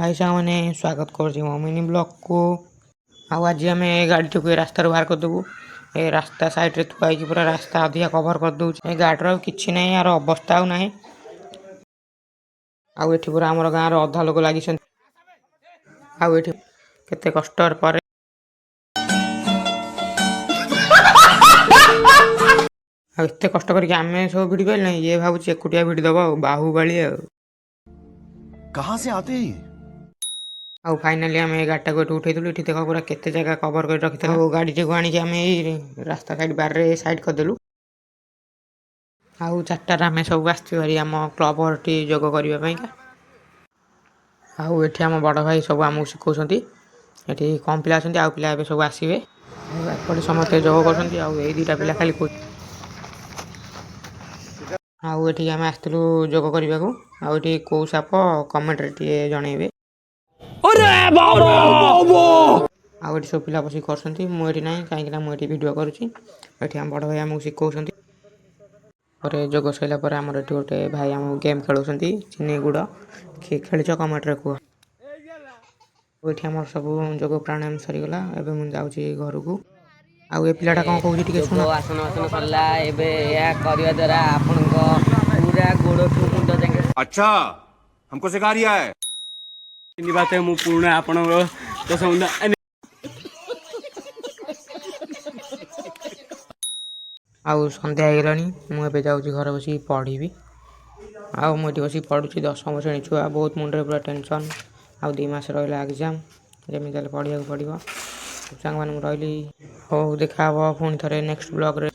हाय सामने स्वागत कर मिनी ब्लॉग को। आज आम गाड़ी टी रास्तार बाहर करदेबू। ए रास्ता साइड रे थुआ पूरा रास्ता अधिका कभर कर दउछ। ए गाड़ीर किछि नै यार अवस्था आउ नै। आउ एठी पूरा हमर गाँव रो अधा लोग लागि छन। आउ एठी केते कष्टर पर आ एते कष्ट करके आमे सब भिडी पाइल नै। ये भाबुछ एकुटिया भिडी दबा बाहुबली आ कहां से आते हैं? आउ फाइनाली आम गाड़ी को उठेलु। ये देख पूरा केते जगह कवर कर रखी था। गाड़ी टी को आनी आम रास्ता साइड बार रे साइड करदेलु। आउ चारटार आम सब आसरी आम क्लब टी जोग करने। आउ एठी आम बड़ भाई सब आमको शिखौछंती। एठी कम पिला अछंती आउ पिला एबे सब आसीबे। एपटे समस्त जोग करछंती आउ एई दुईटा पिला खाली आउ एठी आम आस्तलु जोग करने को। आउ एठी को साप कमेंट रे टी जणेबे। आउ एठी सब पिला बसी करछंती। मु एठी नै काहेकि ना मु एठी वीडियो करूची। एठी हम बड़ भाई आमको शिखौछंती। और जोग सैला पर आमर एठी गोटे भाई आम गेम खेलुछंती चिनी गुड़ खेलीच कमेंट रे कुह। एठी हमर सब जोग प्राणायाम सरी गला। एबे मु जाउची घर को। आउ ए पिलाटा कोन कहूची टिके सुन। आसन आसन सरला एबे या करिया द्वारा आपनको पूरा गोड़ मुंड जाके अच्छा हमको सिखा रिया है। इन बात मु पूर्ण आपनको तो समुदा आउ संध्या होगलानी मुझे जाऊँगी घर बस पढ़ी। आउ मुझे बस पढ़ुची 10वीं श्रेणी छुआ बहुत मुंडे पूरा टेंशन। आउ 2 मास रहा एग्जाम जमी पढ़ा पड़ो सांग मान रही। हो देखा पुणी थे नेक्स्ट ब्लॉग रे।